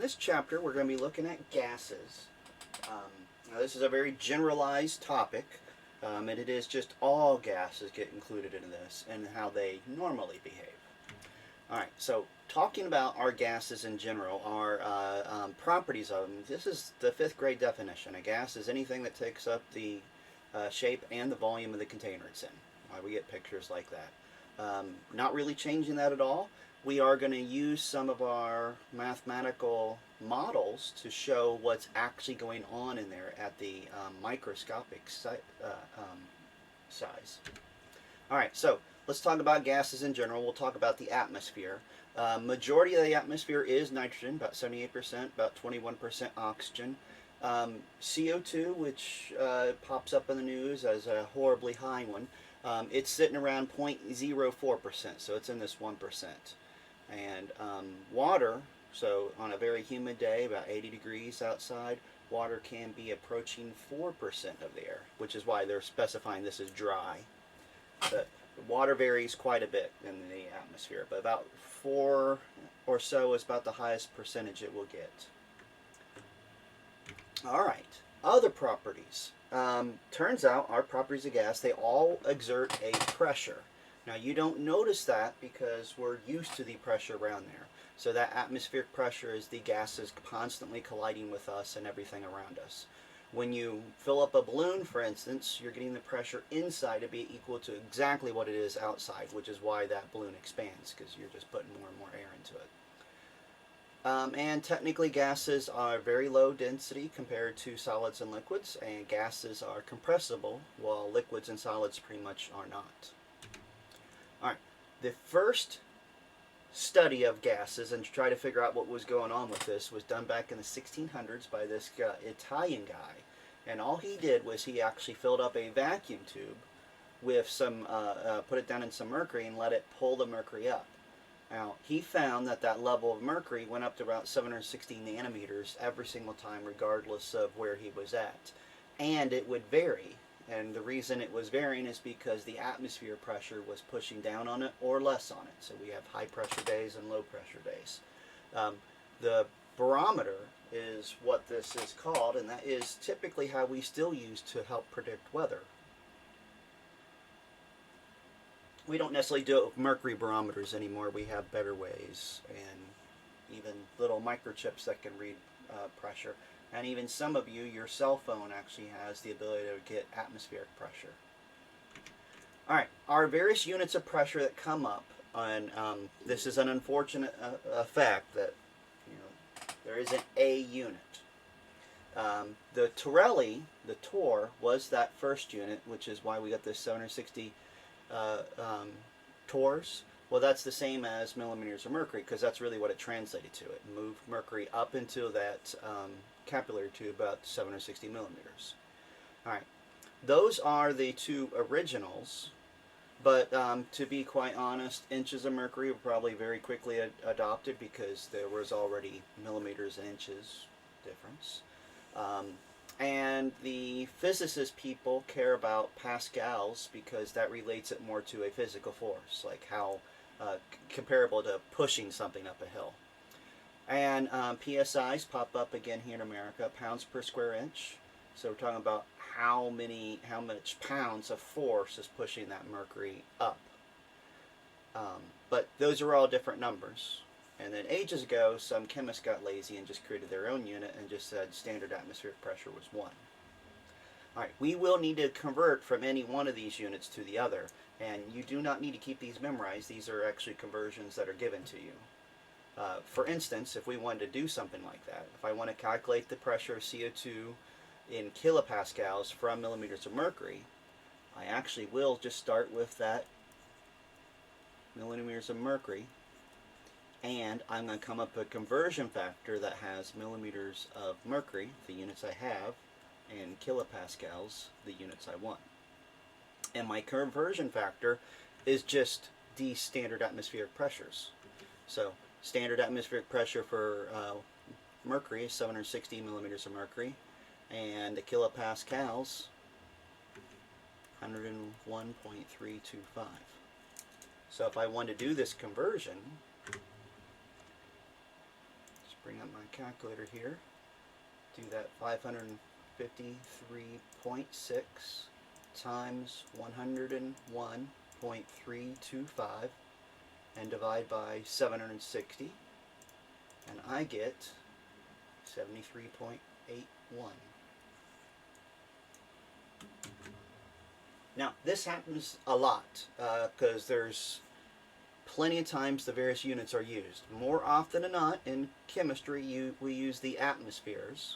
this chapter, we're going to be looking at gases. Now, this is a very generalized topic, and it is just all gases get included in this and how they normally behave. All right, so talking about our gases in general, our properties of them, this is the 5th grade definition. A gas is anything that takes up the shape and the volume of the container it's in. We get pictures like that. Not really changing that at all. We are going to use some of our mathematical models to show what's actually going on in there at the microscopic size. All right, so let's talk about gases in general. We'll talk about the atmosphere. Majority of the atmosphere is nitrogen, about 78%, about 21% oxygen. CO2, which pops up in the news as a horribly high one, it's sitting around 0.04%, so it's in this 1%. And water, so on a very humid day, about 80 degrees outside, water can be approaching 4% of the air, which is why they're specifying this as dry. But water varies quite a bit in the atmosphere, but about 4 or so is about the highest percentage it will get. All right, other properties. Turns out our properties of gas, they all exert a pressure. Now you don't notice that because we're used to the pressure around there. So that atmospheric pressure is the gases constantly colliding with us and everything around us. When you fill up a balloon, for instance, you're getting the pressure inside to be equal to exactly what it is outside, which is why that balloon expands, because you're just putting more and more air into it. And technically gases are very low density compared to solids and liquids, and gases are compressible, while liquids and solids pretty much are not. All right, the first study of gases and to try to figure out what was going on with this was done back in the 1600s by this Italian guy, and all he did was he actually filled up a vacuum tube with some, put it down in some mercury and let it pull the mercury up. Now, he found that that level of mercury went up to about 760 nanometers every single time, regardless of where he was at. And it would vary. And the reason it was varying is because the atmosphere pressure was pushing down on it or less on it. So we have high pressure days and low pressure days. The barometer is what this is called, and that is typically how we still use to help predict weather. We don't necessarily do it with mercury barometers anymore. We have better ways, and even little microchips that can read pressure. And even some of you, your cell phone actually has the ability to get atmospheric pressure. All right, our various units of pressure that come up, and this is an unfortunate fact that there isn't a unit. The Torelli, the torr, was that first unit, which is why we got this 760 torrs. Well, that's the same as millimeters of mercury, because that's really what it translated to. It moved mercury up into that capillary tube about 760 millimeters. All right, those are the two originals, but to be quite honest, inches of mercury were probably very quickly adopted because there was already millimeters and inches difference. And the physicist people care about pascals because that relates it more to a physical force, like how comparable to pushing something up a hill. And PSIs pop up again here in America, pounds per square inch. So we're talking about how much pounds of force is pushing that mercury up. But those are all different numbers. And then ages ago, some chemists got lazy and just created their own unit and just said standard atmospheric pressure was 1. All right, we will need to convert from any one of these units to the other. And you do not need to keep these memorized. These are actually conversions that are given to you. For instance, if we wanted to do something like that, if I want to calculate the pressure of CO2 in kilopascals from millimeters of mercury, I actually will just start with that millimeters of mercury, and I'm going to come up with a conversion factor that has millimeters of mercury, the units I have, and kilopascals, the units I want. And my conversion factor is just these standard atmospheric pressures. So standard atmospheric pressure for mercury is 760 millimeters of mercury, and the kilopascals 101.325. So if I want to do this conversion, just bring up my calculator here. Do that 553.6 times 101.325 and divide by 760, and I get 73.81. Now, this happens a lot because there's plenty of times the various units are used. More often than not, in chemistry, we use the atmospheres,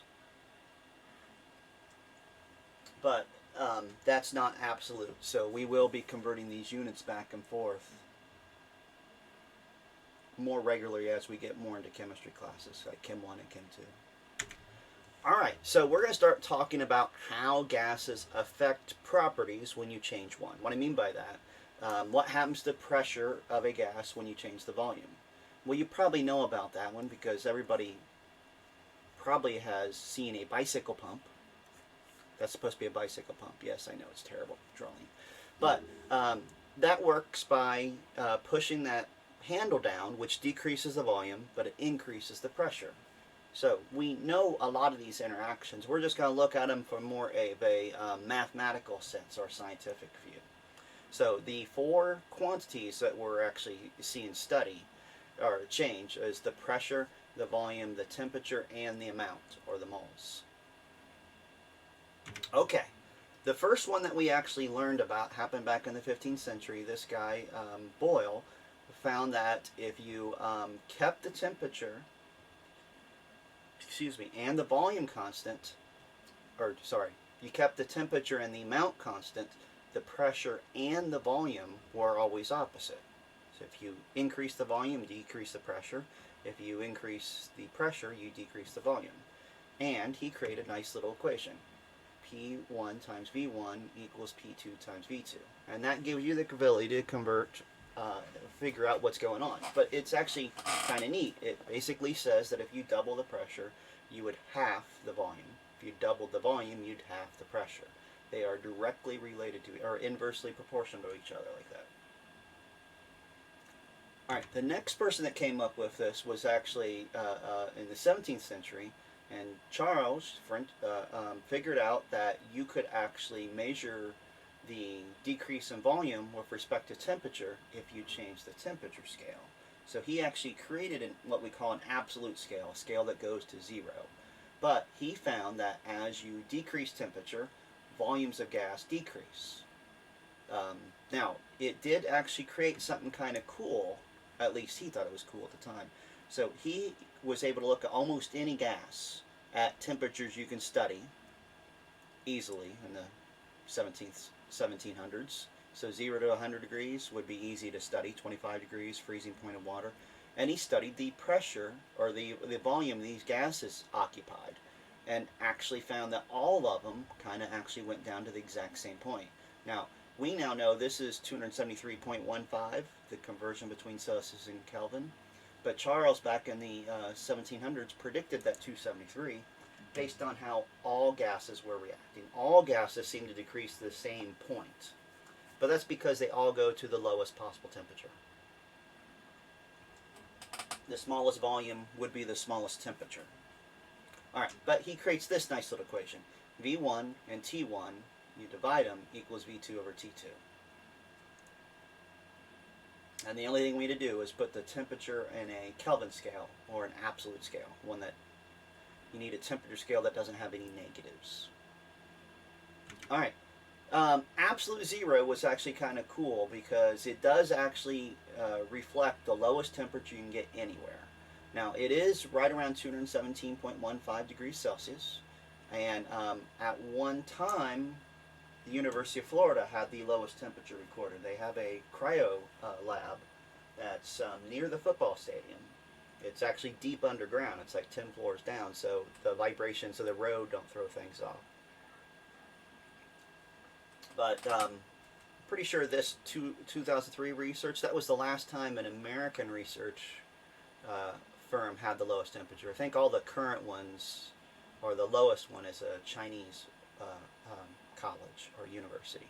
but that's not absolute. So we will be converting these units back and forth more regularly as we get more into chemistry classes, like Chem 1 and Chem 2. Alright, so we're going to start talking about how gases affect properties when you change one. What I mean by that, what happens to the pressure of a gas when you change the volume? Well, you probably know about that one because everybody probably has seen a bicycle pump. That's supposed to be a bicycle pump. Yes, I know, it's terrible drawing. But that works by pushing that handle down, which decreases the volume, but it increases the pressure. So we know a lot of these interactions. We're just going to look at them from more of a mathematical sense or scientific view. So the four quantities that we're actually seeing study or change is the pressure, the volume, the temperature, and the amount, or the moles. Okay, the first one that we actually learned about happened back in the 15th century. This guy, Boyle, found that if you kept the temperature, and the volume constant, you kept the temperature and the amount constant, the pressure and the volume were always opposite. So if you increase the volume, you decrease the pressure. If you increase the pressure, you decrease the volume. And he created a nice little equation. P1 times V1 equals P2 times V2. And that gives you the ability to figure out what's going on. But it's actually kind of neat. It basically says that if you double the pressure, you would half the volume. If you doubled the volume, you'd half the pressure. They are directly related to, or inversely proportional to each other like that. Alright, the next person that came up with this was actually in the 17th century, and Charles figured out that you could actually measure the decrease in volume with respect to temperature if you change the temperature scale. So he actually created what we call an absolute scale, a scale that goes to 0. But he found that as you decrease temperature, volumes of gas decrease. Now, it did actually create something kind of cool, at least he thought it was cool at the time. So he was able to look at almost any gas at temperatures you can study easily in the 1700s. So 0 to 100 degrees would be easy to study, 25 degrees, freezing point of water. And he studied the pressure, or the volume these gases occupied, and actually found that all of them kind of actually went down to the exact same point. Now, we now know this is 273.15, the conversion between Celsius and Kelvin. But Charles, back in the 1700s, predicted that 273 based on how all gases were reacting. All gases seem to decrease to the same point. But that's because they all go to the lowest possible temperature. The smallest volume would be the smallest temperature. Alright, but he creates this nice little equation. V1 and T1, you divide them, equals V2 over T2. And the only thing we need to do is put the temperature in a Kelvin scale, or an absolute scale, one that you need a temperature scale that doesn't have any negatives. Alright, absolute 0 was actually kind of cool because it does actually reflect the lowest temperature you can get anywhere. Now, it is right around 217.15 degrees Celsius, and at one time, the University of Florida had the lowest temperature recorded. They have a cryo lab that's near the football stadium. It's actually deep underground. It's like 10 floors down, so the vibrations of the road don't throw things off. But pretty sure this 2003 research, that was the last time an American research firm had the lowest temperature. I think all the current ones, or the lowest one, is a Chinese college or university.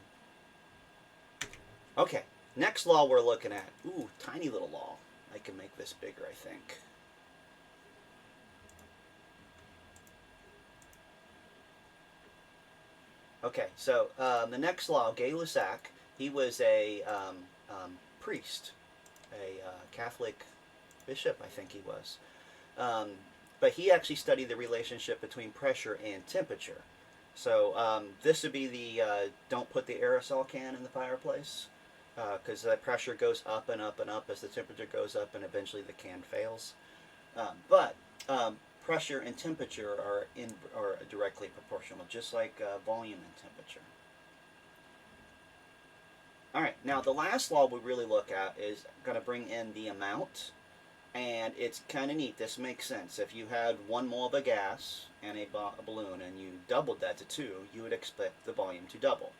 Okay, next law we're looking at. Ooh, tiny little law. I can make this bigger, I think. Okay, so the next law, Gay-Lussac, he was a priest, a Catholic bishop, I think he was. Um, but he actually studied the relationship between pressure and temperature. So this would be the don't put the aerosol can in the fireplace because the pressure goes up and up and up as the temperature goes up, and eventually the can fails. But pressure and temperature are directly proportional, just like volume and temperature. All right, now the last law we really look at is going to bring in the amount, and it's kind of neat. This makes sense. If you had 1 mole of a gas and a balloon and you doubled that to 2, you would expect the volume to double.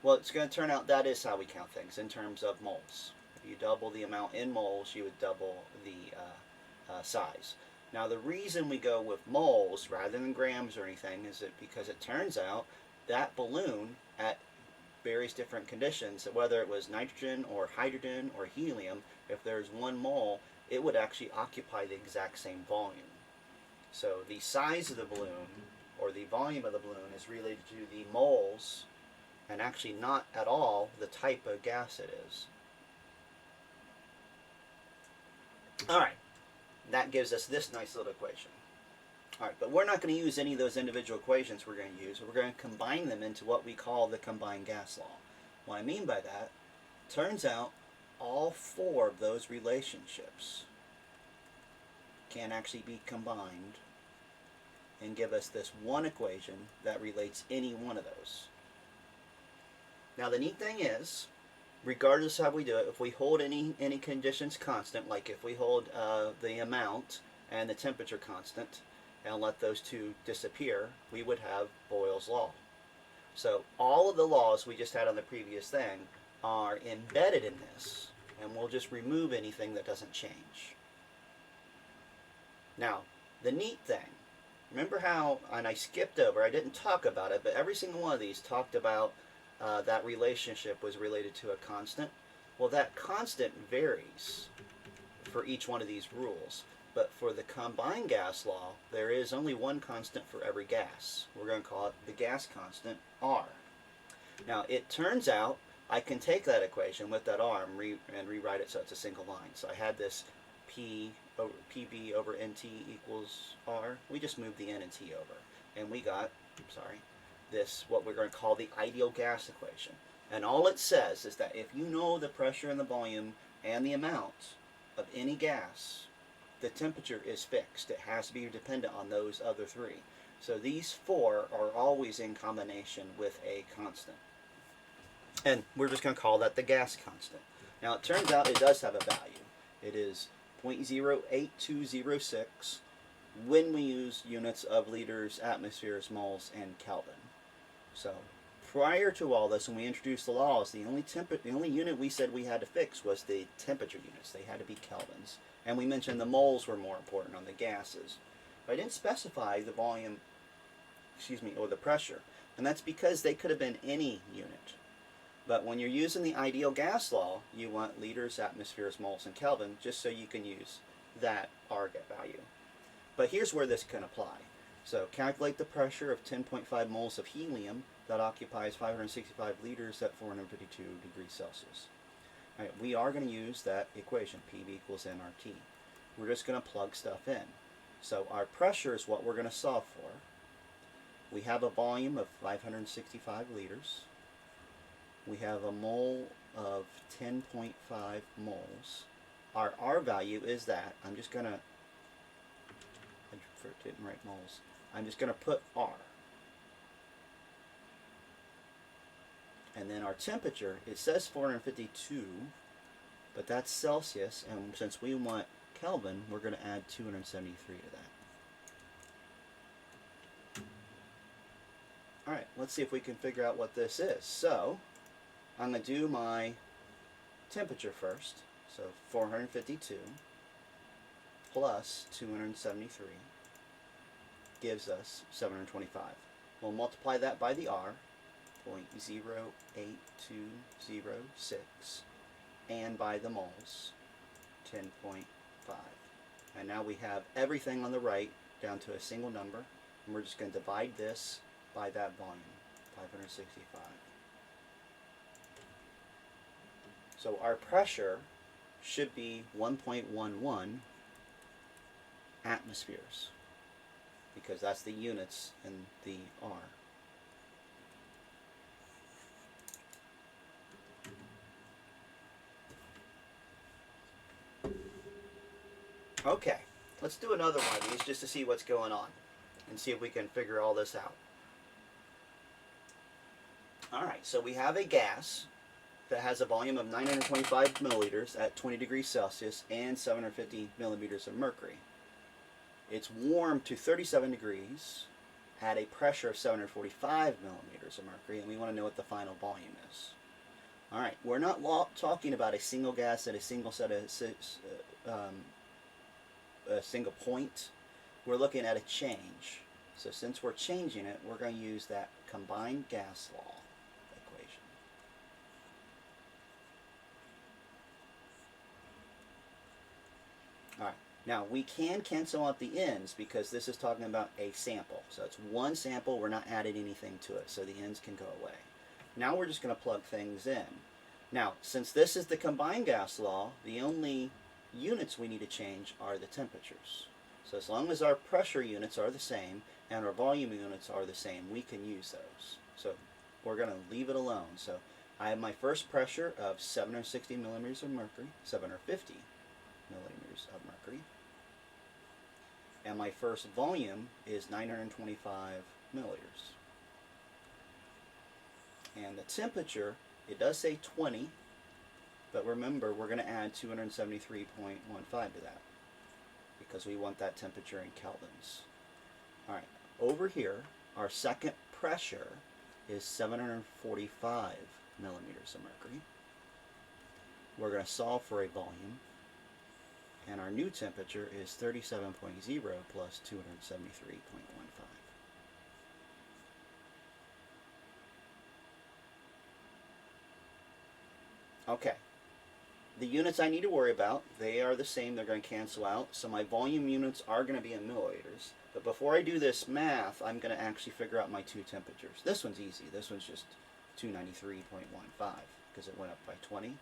Well, it's going to turn out that is how we count things in terms of moles. If you double the amount in moles, you would double the size. Now, the reason we go with moles rather than grams or anything is that because it turns out that balloon at various different conditions, whether it was nitrogen or hydrogen or helium, if there's 1 mole, it would actually occupy the exact same volume. So the size of the balloon or the volume of the balloon is related to the moles and actually not at all the type of gas it is. All right, that gives us this nice little equation. All right, but we're not going to use any of those individual equations we're going to use. We're going to combine them into what we call the combined gas law. What I mean by that, turns out all 4 of those relationships can actually be combined and give us this one equation that relates any one of those. Now the neat thing is, regardless of how we do it, if we hold any conditions constant, like if we hold the amount and the temperature constant and let those 2 disappear, we would have Boyle's law. So all of the laws we just had on the previous thing are embedded in this, and we'll just remove anything that doesn't change. Now, the neat thing, remember how, and I skipped over, I didn't talk about it, but every single one of these talked about that relationship was related to a constant. Well, that constant varies for each one of these rules. But for the combined gas law, there is only one constant for every gas. We're going to call it the gas constant, R. Now, it turns out I can take that equation with that R and rewrite it so it's a single line. So I had this PV over NT equals R. We just moved the N and T over. And we got, this, what we're going to call the ideal gas equation. And all it says is that if you know the pressure and the volume and the amount of any gas, the temperature is fixed. It has to be dependent on those other 3. So these 4 are always in combination with a constant. And we're just going to call that the gas constant. Now it turns out it does have a value. It is 0.08206 when we use units of liters, atmospheres, moles, and Kelvin. So prior to all this, when we introduced the laws, the only unit we said we had to fix was the temperature units. They had to be kelvins. And we mentioned the moles were more important on the gases. But I didn't specify the volume, or the pressure. And that's because they could have been any unit. But when you're using the ideal gas law, you want liters, atmospheres, moles, and Kelvin, just so you can use that R value. But here's where this can apply. So calculate the pressure of 10.5 moles of helium that occupies 565 liters at 452 degrees Celsius. All right, we are going to use that equation, PV equals nRT. We're just going to plug stuff in. So our pressure is what we're going to solve for. We have a volume of 565 liters. We have a mole of 10.5 moles. Our R value is that. I'm just going to, I didn't write moles. I'm just going to put R. And then our temperature, it says 452, but that's Celsius, and since we want Kelvin, we're going to add 273 to that. Alright, let's see if we can figure out what this is. So, I'm going to do my temperature first. So 452 plus 273 gives us 725. We'll multiply that by the R, 0.08206, and by the moles, 10.5. And now we have everything on the right down to a single number, and we're just going to divide this by that volume, 565. So our pressure should be 1.11 atmospheres, because that's the units in the R. Okay, let's do another one of these just to see what's going on and see if we can figure all this out. Alright, so we have a gas that has a volume of 925 milliliters at 20 degrees Celsius and 750 millimeters of mercury. It's warmed to 37 degrees at a pressure of 745 millimeters of mercury, and we want to know what the final volume is. Alright, we're not talking about a single gas at a single set of a single point. We're looking at a change. So since we're changing it, we're going to use that combined gas law equation. Alright, now we can cancel out the ends because this is talking about a sample. So it's one sample, we're not adding anything to it, so the ends can go away. Now we're just going to plug things in. Now, since this is the combined gas law, the only units we need to change are the temperatures. So as long as our pressure units are the same and our volume units are the same, we can use those. So we're going to leave it alone. So I have my first pressure of 760 millimeters of mercury, 750 millimeters of mercury, and my first volume is 925 milliliters. And the temperature, it does say 20, but remember, we're going to add 273.15 to that because we want that temperature in kelvins. Alright, over here, our second pressure is 745 millimeters of mercury. We're going to solve for a volume, and our new temperature is 37.0 plus 273.15. Okay. The units I need to worry about, they are the same, they're going to cancel out, so my volume units are going to be in milliliters. But before I do this math, I'm going to actually figure out my two temperatures. This one's easy, this one's just 293.15 because it went up by 20.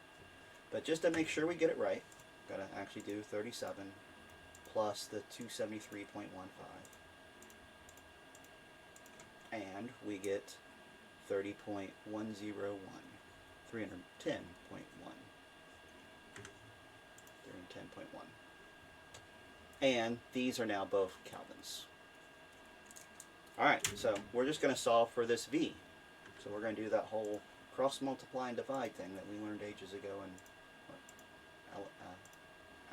But just to make sure we get it right, got to actually do 37 plus the 273.15. And we get 30.101, 310.1. 310.1. And these are now both kelvins. Alright, so we're just going to solve for this V. So we're going to do that whole cross multiply and divide thing that we learned ages ago in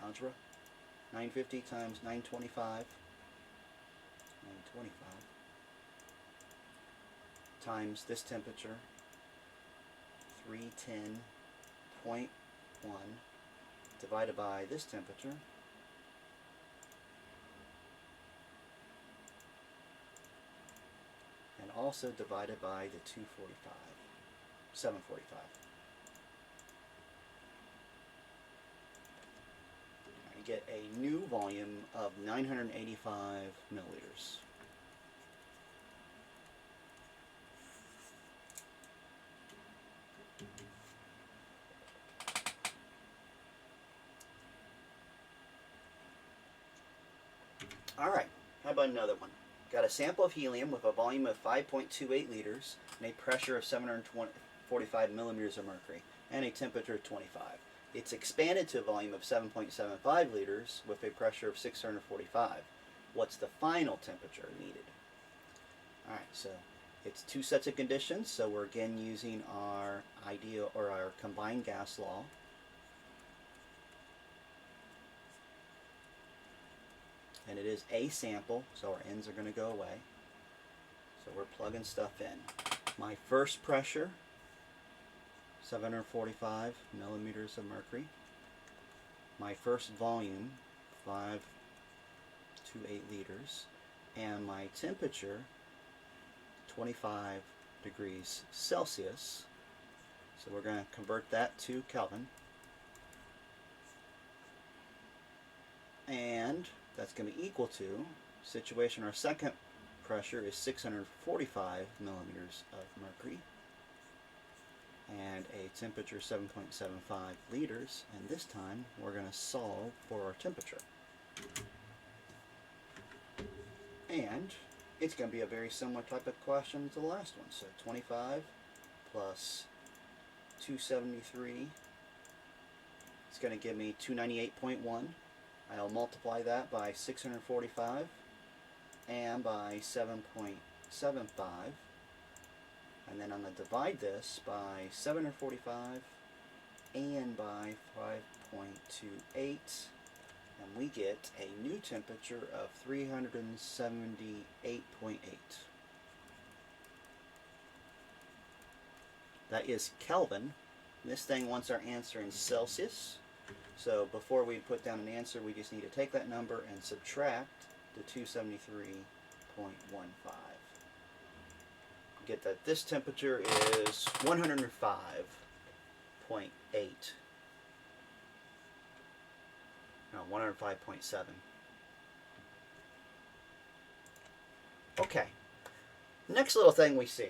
algebra. 950 times 925. 925 times this temperature, 310.1, divided by this temperature, and also divided by the 745. I get a new volume of 985 milliliters. Alright, how about another one? Got a sample of helium with a volume of 5.28 liters and a pressure of 745 millimeters of mercury and a temperature of 25. It's expanded to a volume of 7.75 liters with a pressure of 645. What's the final temperature needed? Alright, so it's two sets of conditions, so we're again using our ideal or our combined gas law. And it is a sample, so our ends are going to go away. So we're plugging stuff in. My first pressure, 745 millimeters of mercury. My first volume, 528 liters. And my temperature, 25 degrees Celsius. So we're going to convert that to Kelvin. And that's going to be equal to, situation our second pressure is 645 millimeters of mercury, and a temperature 7.75 liters, and this time we're going to solve for our temperature. And it's going to be a very similar type of question to the last one. So 25 plus 273, it's going to give me 298.1. I'll multiply that by 645 and by 7.75, and then I'm going to divide this by 745 and by 5.28, and we get a new temperature of 378.8. That is Kelvin. This thing wants our answer in Celsius. So before we put down an answer, we just need to take that number and subtract the 273.15. Get that this temperature is 105.8. No, 105.7. Okay. Next little thing we see.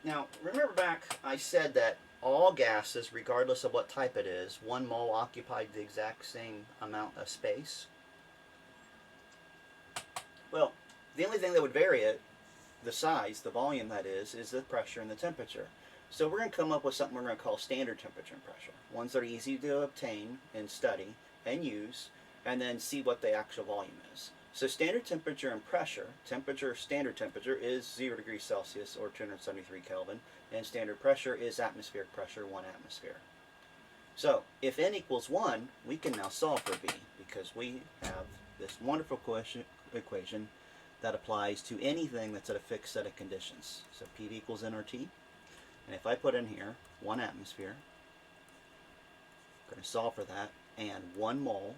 Now, remember back I said that all gases, regardless of what type it is, 1 mole occupied the exact same amount of space. Well, the only thing that would vary it, the size, the volume that is the pressure and the temperature. So we're going to come up with something we're going to call standard temperature and pressure. Ones that are easy to obtain and study and use, and then see what the actual volume is. So standard temperature and pressure, standard temperature is 0 degrees Celsius or 273 Kelvin, and standard pressure is atmospheric pressure, 1 atmosphere. So if n equals 1, we can now solve for V, because we have this wonderful equation that applies to anything that's at a fixed set of conditions. So PV equals nRT, and if I put in here 1 atmosphere, I'm going to solve for that, and 1 mole,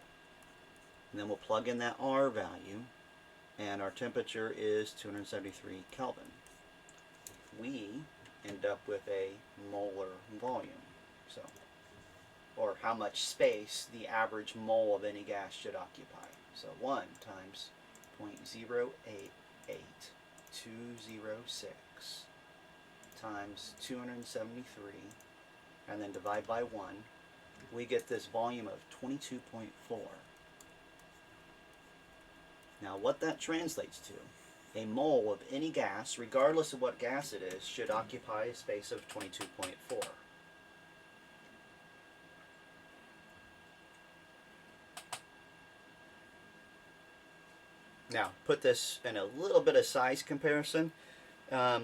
and then we'll plug in that R value, and our temperature is 273 Kelvin. We end up with a molar volume, so, or how much space the average mole of any gas should occupy. So 1 times 0.088206 times 273, and then divide by 1, we get this volume of 22.4. Now what that translates to, a mole of any gas, regardless of what gas it is, should occupy a space of 22.4. Now, put this in a little bit of size comparison. A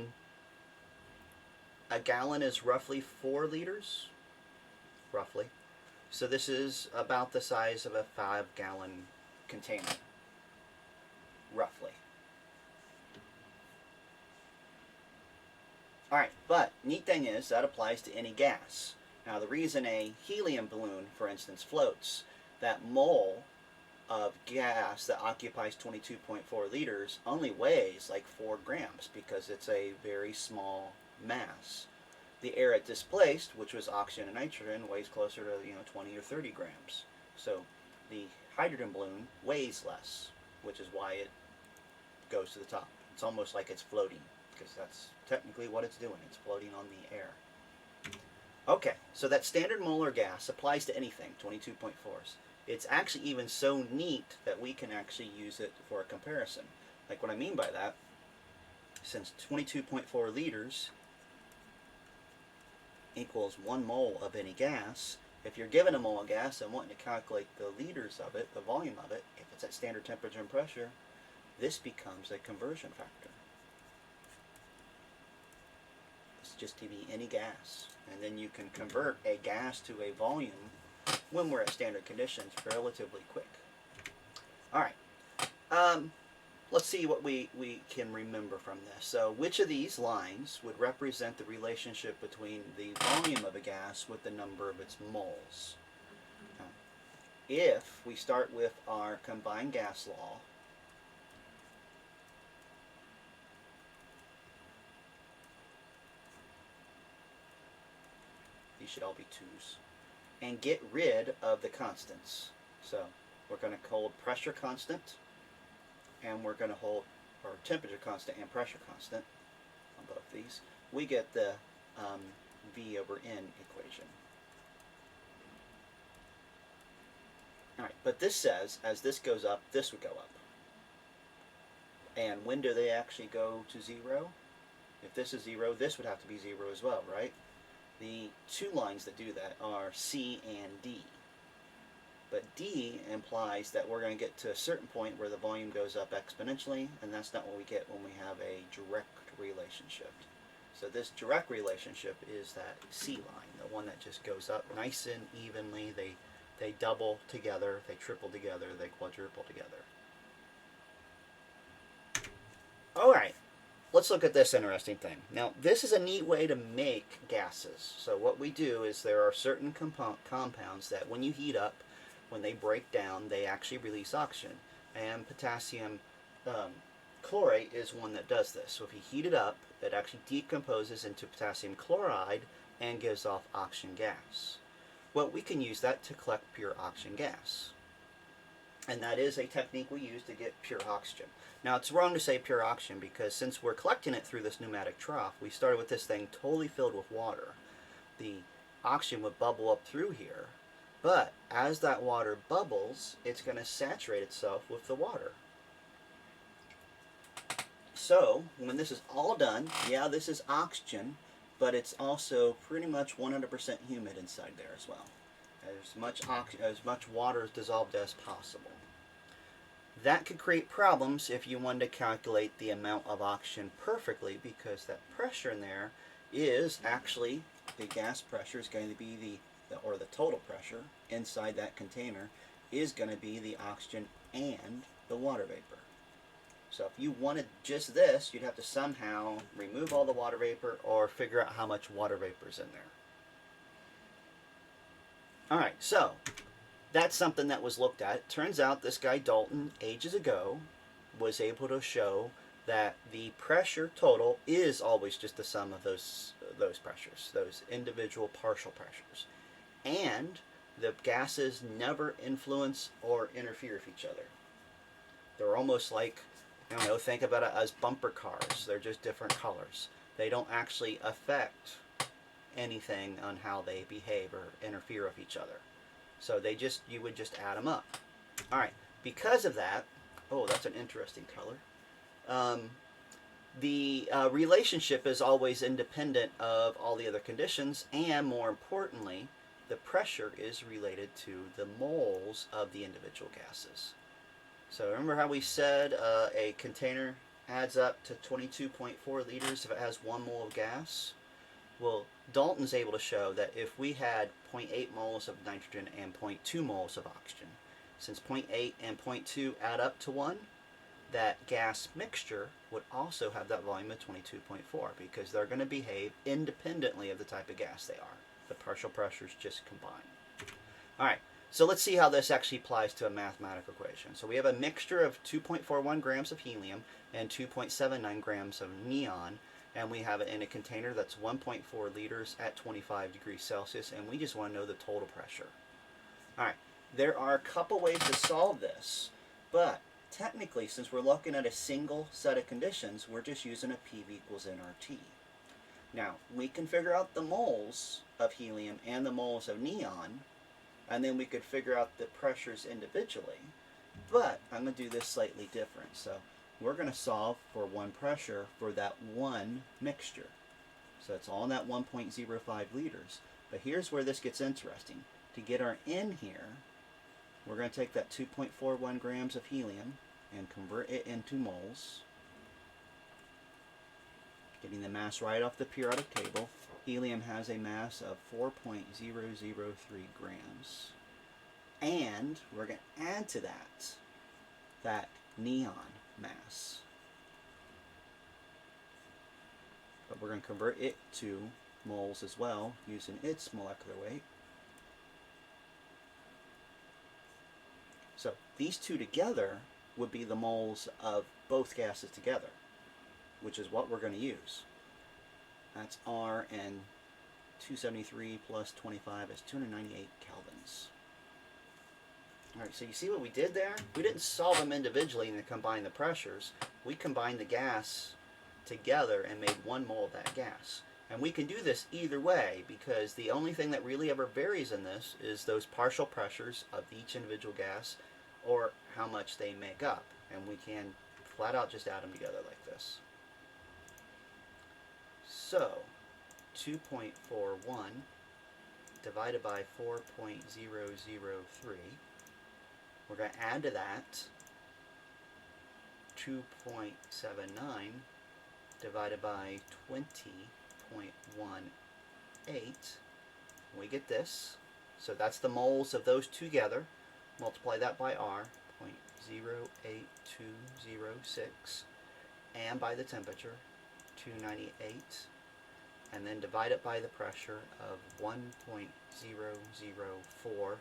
gallon is roughly 4 liters, roughly. So this is about the size of a 5-gallon container, roughly. Alright, but neat thing is that applies to any gas. Now the reason a helium balloon, for instance, floats, that mole of gas that occupies 22.4 liters only weighs like 4 grams because it's a very small mass. The air it displaced, which was oxygen and nitrogen, weighs closer to 20 or 30 grams. So the hydrogen balloon weighs less, which is why it goes to the top. It's almost like it's floating, because that's technically what it's doing. It's floating on the air. Okay, so that standard molar gas applies to anything, 22.4s. It's actually even so neat that we can actually use it for a comparison. Like what I mean by that, since 22.4 liters equals 1 mole of any gas, if you're given a mole of gas and wanting to calculate the liters of it, the volume of it, if it's at standard temperature and pressure, this becomes a conversion factor. It's just to be any gas. And then you can convert a gas to a volume when we're at standard conditions relatively quick. Alright, let's see what we can remember from this. So which of these lines would represent the relationship between the volume of a gas with the number of its moles? Now, if we start with our combined gas law, these should all be 2's, and get rid of the constants. So we're going to hold pressure constant, and we're going to hold or temperature constant and pressure constant on both these, we get the V over N equation. Alright, but this says, as this goes up, this would go up. And when do they actually go to 0? If this is 0, this would have to be 0 as well, right? The two lines that do that are C and D. But D implies that we're going to get to a certain point where the volume goes up exponentially, and that's not what we get when we have a direct relationship. So this direct relationship is that C line, the one that just goes up nice and evenly. They double together, they triple together, they quadruple together. Alright, let's look at this interesting thing. Now, this is a neat way to make gases. So what we do is there are certain compounds that when you heat up, when they break down, they actually release oxygen. And potassium chlorate is one that does this. So if you heat it up, it actually decomposes into potassium chloride and gives off oxygen gas. Well, we can use that to collect pure oxygen gas. And that is a technique we use to get pure oxygen. Now, it's wrong to say pure oxygen because since we're collecting it through this pneumatic trough, we started with this thing totally filled with water. The oxygen would bubble up through here, but as that water bubbles, it's going to saturate itself with the water. So, when this is all done, yeah, this is oxygen, but it's also pretty much 100% humid inside there as well. As much water is dissolved as possible. That could create problems if you wanted to calculate the amount of oxygen perfectly, because that pressure in there is actually, the gas pressure is going to be or the total pressure inside that container is going to be the oxygen and the water vapor. So if you wanted just this, you'd have to somehow remove all the water vapor or figure out how much water vapor is in there. Alright, so that's something that was looked at. Turns out this guy Dalton, ages ago, was able to show that the pressure total is always just the sum of those pressures, those individual partial pressures. And the gases never influence or interfere with each other. They're almost like, I don't know, think about it as bumper cars. They're just different colors. They don't actually affect anything on how they behave or interfere with each other. So you would just add them up. Alright, because of that, oh, that's an interesting color. The relationship is always independent of all the other conditions, and more importantly, the pressure is related to the moles of the individual gases. So remember how we said a container adds up to 22.4 liters if it has 1 mole of gas? Well, Dalton's able to show that if we had 0.8 moles of nitrogen and 0.2 moles of oxygen, since 0.8 and 0.2 add up to 1, that gas mixture would also have that volume of 22.4 because they're going to behave independently of the type of gas they are. The partial pressures just combine. Alright, so let's see how this actually applies to a mathematical equation. So we have a mixture of 2.41 grams of helium and 2.79 grams of neon, and we have it in a container that's 1.4 liters at 25 degrees Celsius, and we just want to know the total pressure. Alright, there are a couple ways to solve this, but technically, since we're looking at a single set of conditions, we're just using a PV equals nRT. Now, we can figure out the moles of helium and the moles of neon, and then we could figure out the pressures individually, but I'm going to do this slightly different. So we're going to solve for one pressure for that one mixture. So it's all in that 1.05 liters. But here's where this gets interesting. To get our N here, we're going to take that 2.41 grams of helium and convert it into moles. Getting the mass right off the periodic table, helium has a mass of 4.003 grams. And we're going to add to that neon mass. But we're going to convert it to moles as well using its molecular weight. So these two together would be the moles of both gases together, which is what we're going to use. That's R, and 273 plus 25 is 298 kelvins. All right, so you see what we did there? We didn't solve them individually and combine the pressures. We combined the gas together and made 1 mole of that gas. And we can do this either way, because the only thing that really ever varies in this is those partial pressures of each individual gas, or how much they make up. And we can flat out just add them together like this. So 2.41 divided by 4.003, we're going to add to that 2.79 divided by 20.18. We get this. So that's the moles of those together. Multiply that by R, 0.08206, and by the temperature, 298, and then divide it by the pressure of 1.004,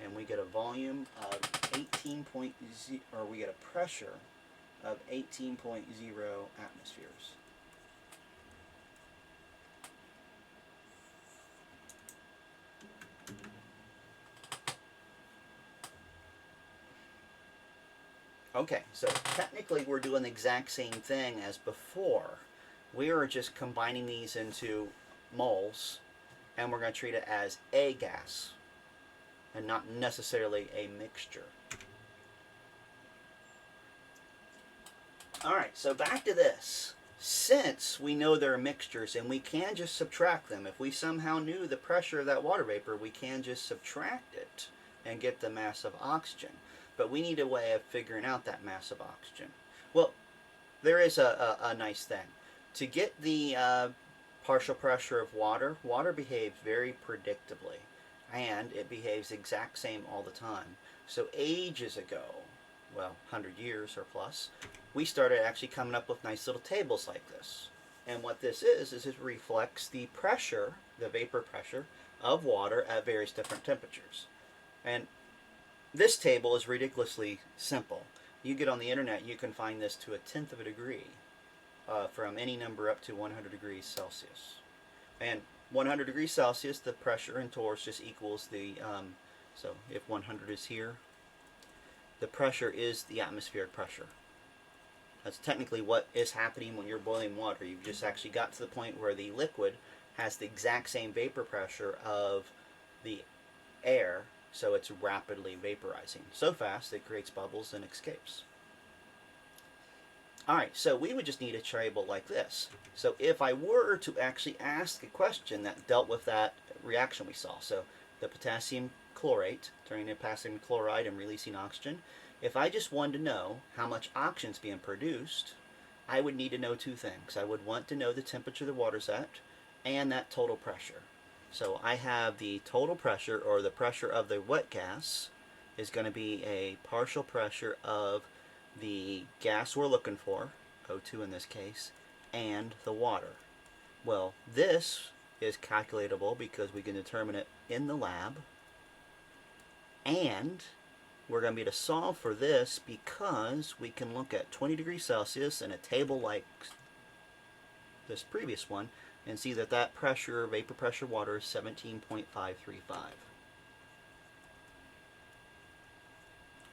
and we get a volume of 18.0, or we get a pressure of 18.0 atmospheres. Okay, so technically we're doing the exact same thing as before. We are just combining these into moles, and we're going to treat it as a gas and not necessarily a mixture. Alright, so back to this. Since we know they're mixtures and we can just subtract them, if we somehow knew the pressure of that water vapor, we can just subtract it and get the mass of oxygen. But we need a way of figuring out that mass of oxygen. Well, there is a nice thing. To get the partial pressure of water, water behaves very predictably. And it behaves the exact same all the time. So ages ago, well, 100 years or plus, we started actually coming up with nice little tables like this. And what this is it reflects the pressure, the vapor pressure, of water at various different temperatures. And this table is ridiculously simple. You get on the internet, you can find this to 1/10 of a degree, from any number up to 100 degrees Celsius. And 100 degrees Celsius, the pressure in torrs just equals the, so if 100 is here, the pressure is the atmospheric pressure. That's technically what is happening when you're boiling water. You've just actually got to the point where the liquid has the exact same vapor pressure of the air, so it's rapidly vaporizing. So fast it creates bubbles and escapes. Alright, so we would just need a table like this. So if I were to actually ask a question that dealt with that reaction we saw, so the potassium chlorate turning into potassium chloride and releasing oxygen, if I just wanted to know how much oxygen is being produced, I would need to know 2 things. I would want to know the temperature the water's at and that total pressure. So I have the total pressure, or the pressure of the wet gas, is going to be a partial pressure of the gas we're looking for, O2 in this case, and the water. Well, this is calculatable because we can determine it in the lab, and we're going to be able to solve for this because we can look at 20 degrees Celsius in a table like this previous one and see that that pressure, vapor pressure water, is 17.535.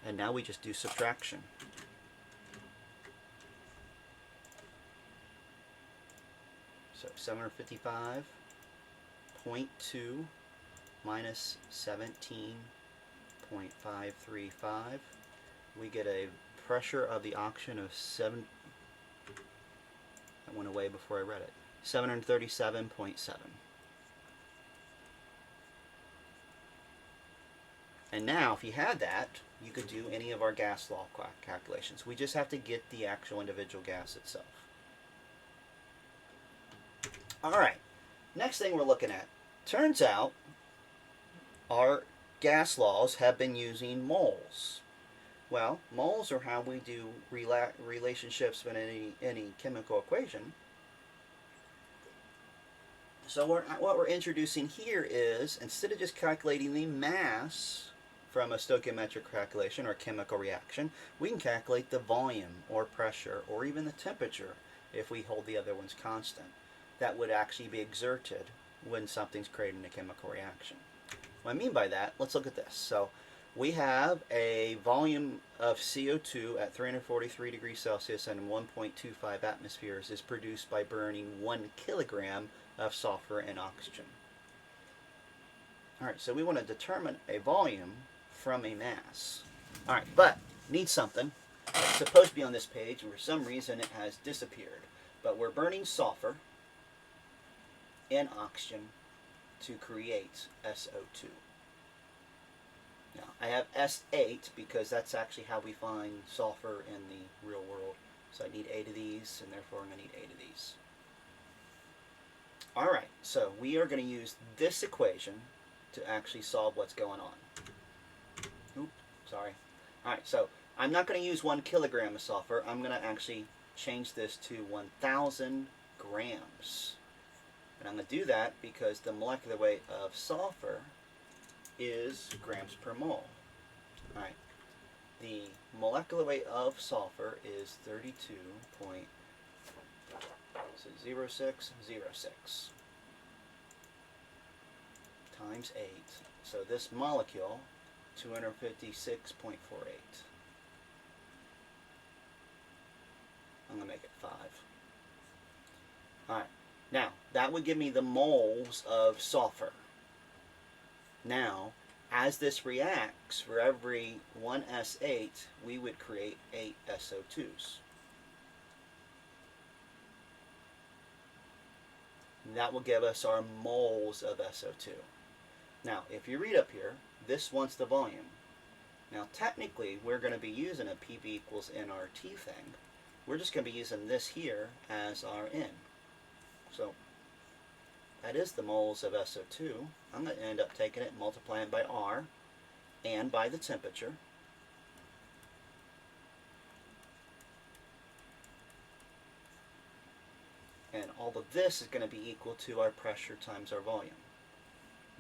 And now we just do subtraction. So 755.2 minus 17.535. We get a pressure of the oxygen of 7. That went away before I read it. 737.7. And now, if you had that, you could do any of our gas law calculations. We just have to get the actual individual gas itself. Alright, next thing we're looking at. Turns out our gas laws have been using moles. Well, moles are how we do relationships in any chemical equation. So what we're introducing here is, instead of just calculating the mass from a stoichiometric calculation or chemical reaction, we can calculate the volume or pressure or even the temperature if we hold the other ones constant. That would actually be exerted when something's creating a chemical reaction. What I mean by that, let's look at this. So We have a volume of CO2 at 343 degrees Celsius and 1.25 atmospheres is produced by burning 1 kilogram of sulfur and oxygen. All right, so we want to determine a volume from a mass. All right, but need something. It's supposed to be on this page, and for some reason it has disappeared. But we're burning sulfur and oxygen to create SO2. Now, I have S8 because that's actually how we find sulfur in the real world. So I need 8 of these, and therefore I'm going to need 8 of these. All right, so we are going to use this equation to actually solve what's going on. Oops, sorry. All right, so I'm not going to use 1 kilogram of sulfur. I'm going to actually change this to 1,000 grams. And I'm going to do that because the molecular weight of sulfur is grams per mole. All right, the molecular weight of sulfur is 32.0606 times 8. So this molecule, 256.48. I'm going to make it 5. All right, now that would give me the moles of sulfur. Now, as this reacts, for every 1 S8, we would create 8 SO2s. And that will give us our moles of SO2. Now, if you read up here, this wants the volume. Now, technically, we're going to be using a PV equals nRT thing. We're just going to be using this here as our N. So, that is the moles of SO2. I'm going to end up taking it and multiplying by R and by the temperature. And all of this is going to be equal to our pressure times our volume.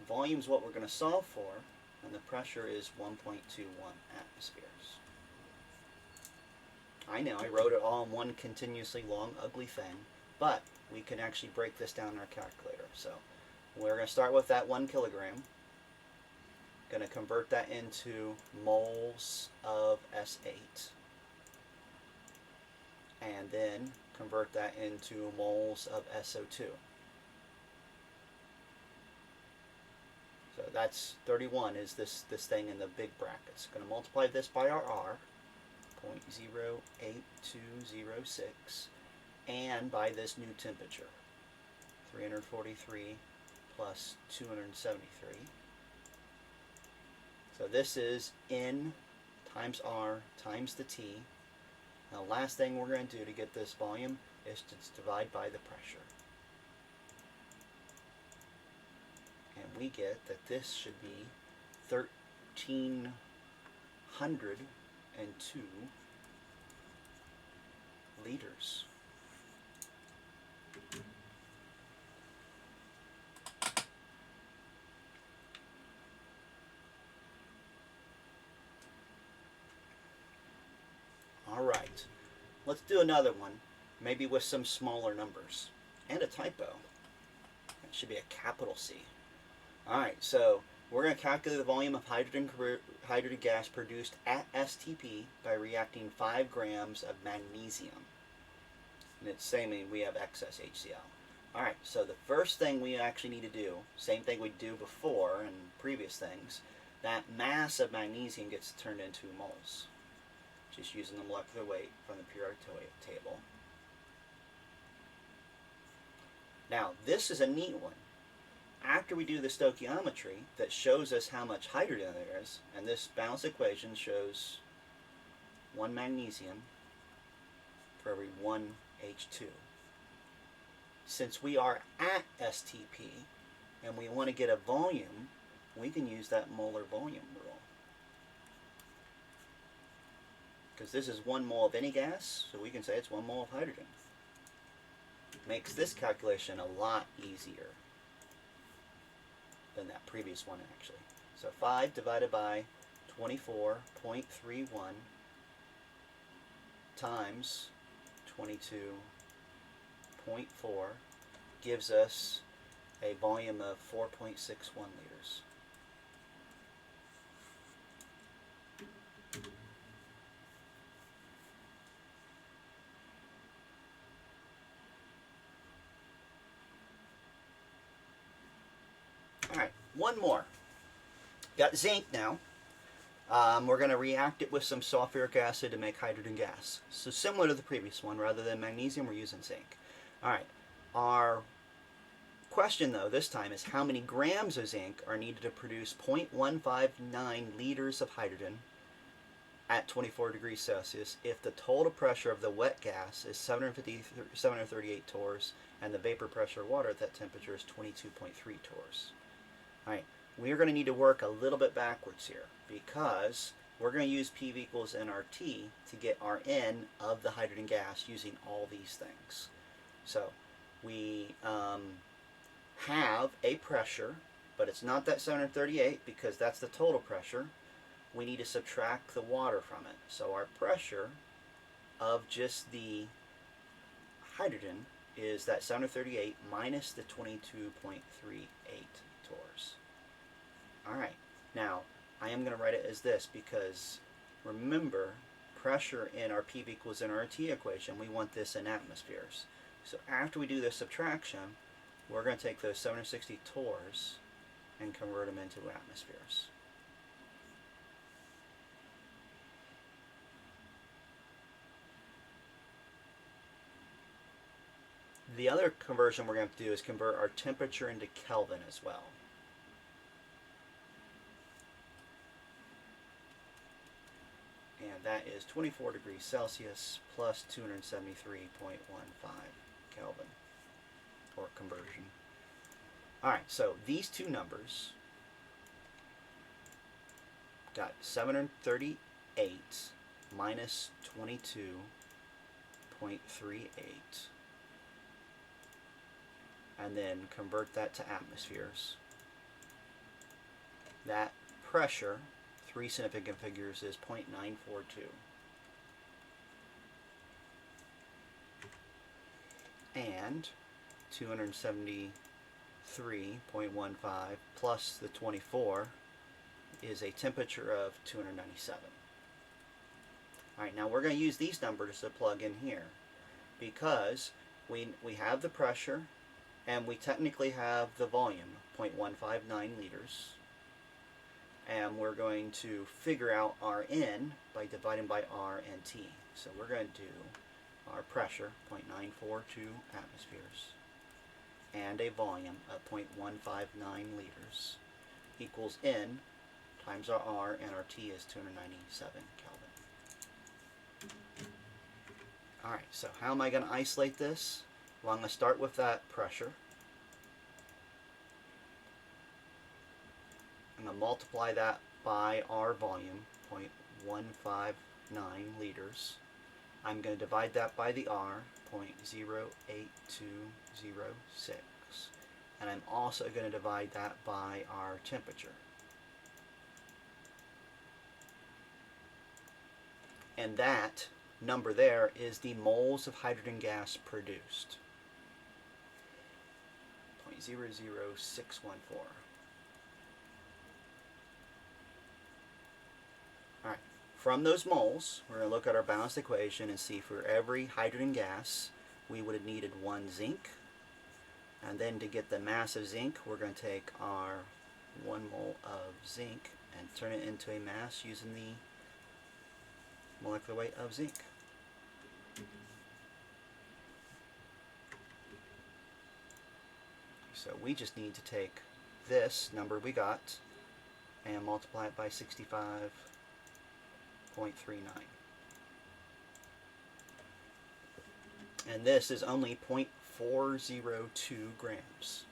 Volume is what we're going to solve for, and the pressure is 1.21 atmospheres. I know I wrote it all in one continuously long, ugly thing, but we can actually break this down in our calculator. So we're going to start with that 1 kilogram. Going to convert that into moles of S8. And then convert that into moles of SO2. So that's 31 is this thing in the big brackets. Going to multiply this by our R, 0.08206, and by this new temperature, 343 plus 273. So this is N times R times the T. Now the last thing we're going to do to get this volume is to divide by the pressure. And we get that this should be 1,302 liters. All right, let's do another one, maybe with some smaller numbers and a typo. It should be a capital C. All right, so we're going to calculate the volume of hydrogen gas produced at STP by reacting 5 grams of magnesium. And it's saying we have excess HCl. All right, so the first thing we actually need to do, same thing we do before in previous things, that mass of magnesium gets turned into moles. Just using the molecular weight from the periodic table. Now, this is a neat one. After we do the stoichiometry that shows us how much hydrogen there is, and this balanced equation shows 1 magnesium for every 1 H2. Since we are at STP and we want to get a volume, we can use that molar volume rule. Because this is 1 mole of any gas, so we can say it's 1 mole of hydrogen. Makes this calculation a lot easier than that previous one, actually. So 5 divided by 24.31 times 22.4 gives us a volume of 4.61 liters. one more. Got zinc now. We're going to react it with some sulfuric acid to make hydrogen gas. So similar to the previous one, rather than magnesium, we're using zinc. All right. Our question, though, this time is how many grams of zinc are needed to produce 0.159 liters of hydrogen at 24 degrees Celsius if the total pressure of the wet gas is 738 torrs and the vapor pressure of water at that temperature is 22.3 torrs. All right. We are going to need to work a little bit backwards here because we're going to use PV equals nRT to get our N of the hydrogen gas using all these things. So we have a pressure, but it's not that 738 because that's the total pressure. We need to subtract the water from it. So our pressure of just the hydrogen is that 738 minus the 22.38 torrs. All right, now I am going to write it as this because remember, pressure in our PV equals nRT equation, we want this in atmospheres. So after we do this subtraction, we're going to take those 760 torrs and convert them into atmospheres. The other conversion we're going to have to do is convert our temperature into Kelvin as well. And that is 24 degrees Celsius plus 273.15 Kelvin, or conversion. Alright, so these two numbers got 738 minus 22.38, and then convert that to atmospheres. That pressure, three significant figures, is 0.942. And 273.15 plus the 24 is a temperature of 297. Alright, now we're going to use these numbers to plug in here because we have the pressure and we technically have the volume, 0.159 liters. And we're going to figure out our N by dividing by R and T. So we're going to do our pressure, 0.942 atmospheres, and a volume of 0.159 liters equals N times our R, and our T is 297 Kelvin. Alright, so how am I going to isolate this? Well, I'm going to start with that pressure. I'm going to multiply that by our volume, 0.159 liters. I'm going to divide that by the R, 0.08206. And I'm also going to divide that by our temperature. And that number there is the moles of hydrogen gas produced. 0.00614. Alright, from those moles, we're going to look at our balanced equation and see for every hydrogen gas, we would have needed 1 zinc. And then to get the mass of zinc, we're going to take our 1 mole of zinc and turn it into a mass using the molecular weight of zinc. So we just need to take this number we got and multiply it by 65.39. And this is only 0.402 grams.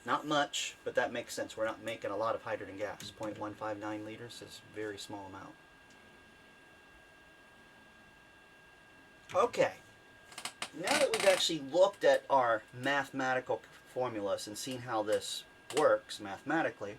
Not much, but that makes sense. We're not making a lot of hydrogen gas. 0.159 liters is a very small amount. Okay. Now that we've actually looked at our mathematical formulas and seen how this works mathematically,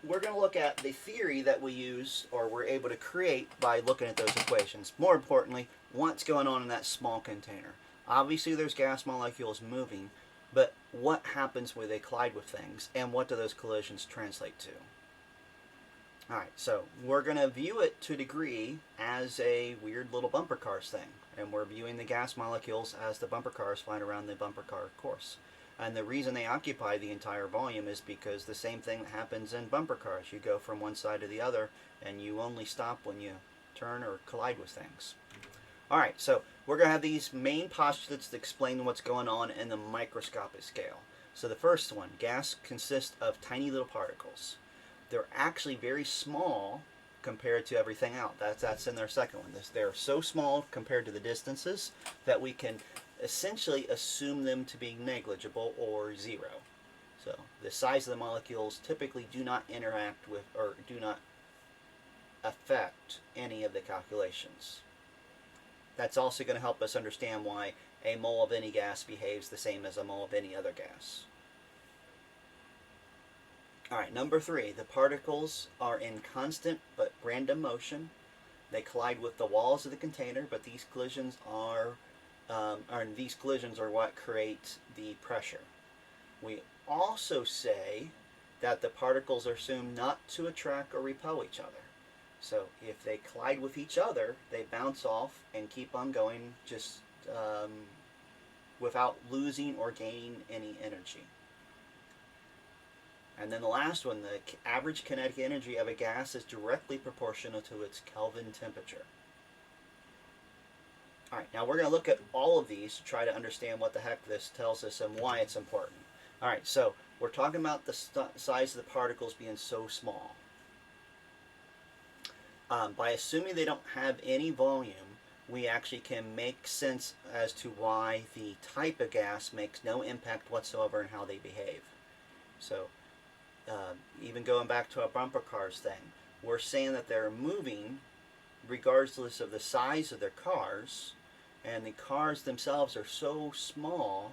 we're going to look at the theory that we use or we're able to create by looking at those equations. More importantly, what's going on in that small container. Obviously there's gas molecules moving, but what happens when they collide with things, and what do those collisions translate to? Alright, so we're going to view it to a degree as a weird little bumper cars thing. And we're viewing the gas molecules as the bumper cars flying around the bumper car course. And the reason they occupy the entire volume is because the same thing that happens in bumper cars. You go from one side to the other, and you only stop when you turn or collide with things. Alright, so we're going to have these main postulates that explain what's going on in the microscopic scale. So the first one, gas consists of tiny little particles. They're actually very small compared to everything else. That's in their second one. They're so small compared to the distances that we can essentially assume them to be negligible or zero. So the size of the molecules typically do not interact with or do not affect any of the calculations. That's also going to help us understand why a mole of any gas behaves the same as a mole of any other gas. Alright, number 3, the particles are in constant but random motion. They collide with the walls of the container, but these collisions are what create the pressure. We also say that the particles are assumed not to attract or repel each other. So if they collide with each other, they bounce off and keep on going just without losing or gaining any energy. And then the last one, the average kinetic energy of a gas is directly proportional to its Kelvin temperature. Alright, now we're going to look at all of these to try to understand what the heck this tells us and why it's important. Alright, so we're talking about the size of the particles being so small. By assuming they don't have any volume, we actually can make sense as to why the type of gas makes no impact whatsoever in how they behave. So, even going back to our bumper cars thing, we're saying that they're moving regardless of the size of their cars, and the cars themselves are so small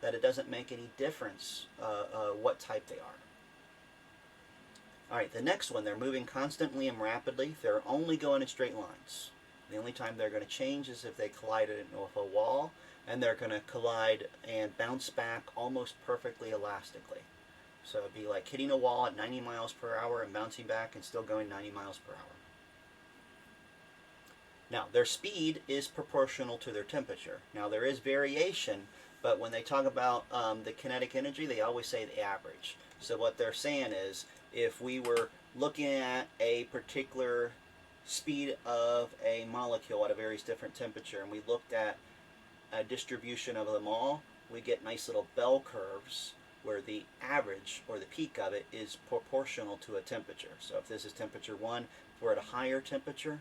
that it doesn't make any difference what type they are. Alright, the next one, they're moving constantly and rapidly. They're only going in straight lines. The only time they're going to change is if they collide with a wall, and they're going to collide and bounce back almost perfectly elastically. So it'd be like hitting a wall at 90 miles per hour and bouncing back and still going 90 miles per hour. Now, their speed is proportional to their temperature. Now, there is variation, but when they talk about the kinetic energy, they always say the average. So what they're saying is, if we were looking at a particular speed of a molecule at a very different temperature, and we looked at a distribution of them all, we get nice little bell curves where the average or the peak of it is proportional to a temperature. So if this is temperature 1, if we're at a higher temperature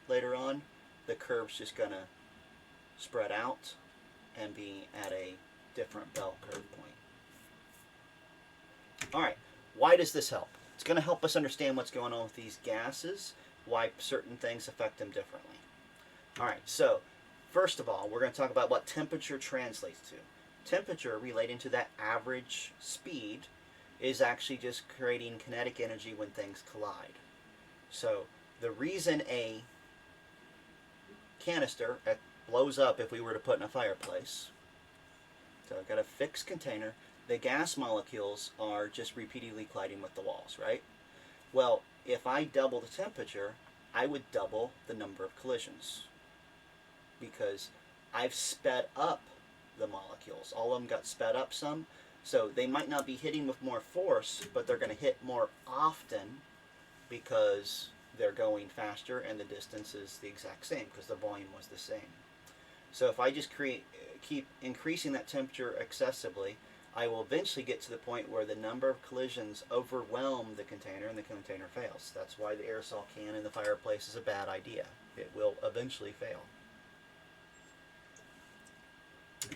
later on, the curve's just going to spread out and be at a different bell curve point. Alright, why does this help? It's going to help us understand what's going on with these gases, why certain things affect them differently. Alright, so first of all, we're going to talk about what temperature translates to. Temperature, relating to that average speed, is actually just creating kinetic energy when things collide. So the reason a canister blows up if we were to put in a fireplace, so I've got a fixed container, the gas molecules are just repeatedly colliding with the walls, right? Well, if I double the temperature, I would double the number of collisions, because I've sped up the molecules. All of them got sped up some, so they might not be hitting with more force, but they're going to hit more often because they're going faster and the distance is the exact same because the volume was the same. So if I just keep increasing that temperature excessively, I will eventually get to the point where the number of collisions overwhelm the container and the container fails. That's why the aerosol can in the fireplace is a bad idea. It will eventually fail.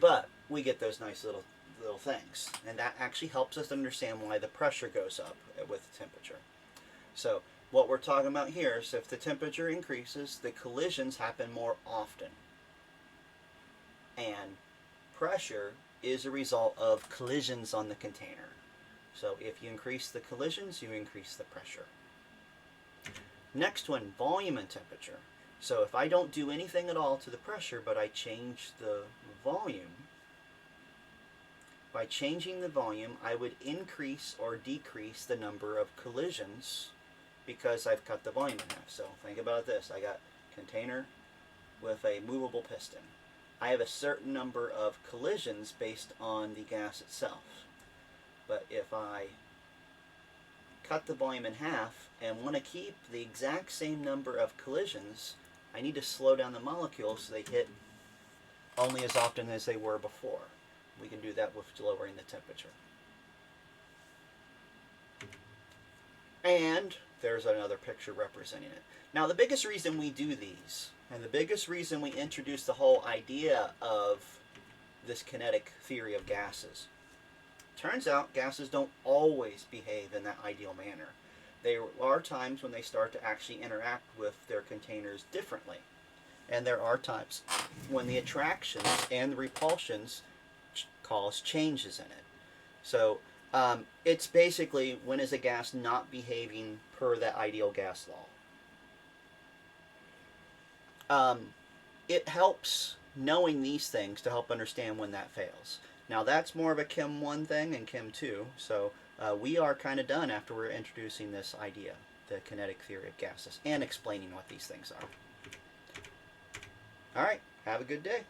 But we get those nice little things, and that actually helps us understand why the pressure goes up with the temperature. So what we're talking about here is if the temperature increases, the collisions happen more often. And pressure is a result of collisions on the container. So if you increase the collisions, you increase the pressure. Next one, volume and temperature. So if I don't do anything at all to the pressure, but I change the volume, by changing the volume, I would increase or decrease the number of collisions because I've cut the volume in half. So think about this. I got container with a movable piston. I have a certain number of collisions based on the gas itself. But if I cut the volume in half and want to keep the exact same number of collisions, I need to slow down the molecules so they hit only as often as they were before. We can do that with lowering the temperature. And there's another picture representing it. Now, the biggest reason we do these, and the biggest reason we introduce the whole idea of this kinetic theory of gases, turns out gases don't always behave in that ideal manner. There are times when they start to actually interact with their containers differently. And there are times when the attractions and the repulsions cause changes in it. So it's basically, when is a gas not behaving per that ideal gas law? It helps knowing these things to help understand when that fails. Now that's more of a Chem 1 thing and Chem 2, so we are kind of done after we're introducing this idea, the kinetic theory of gases, and explaining what these things are. Alright, have a good day.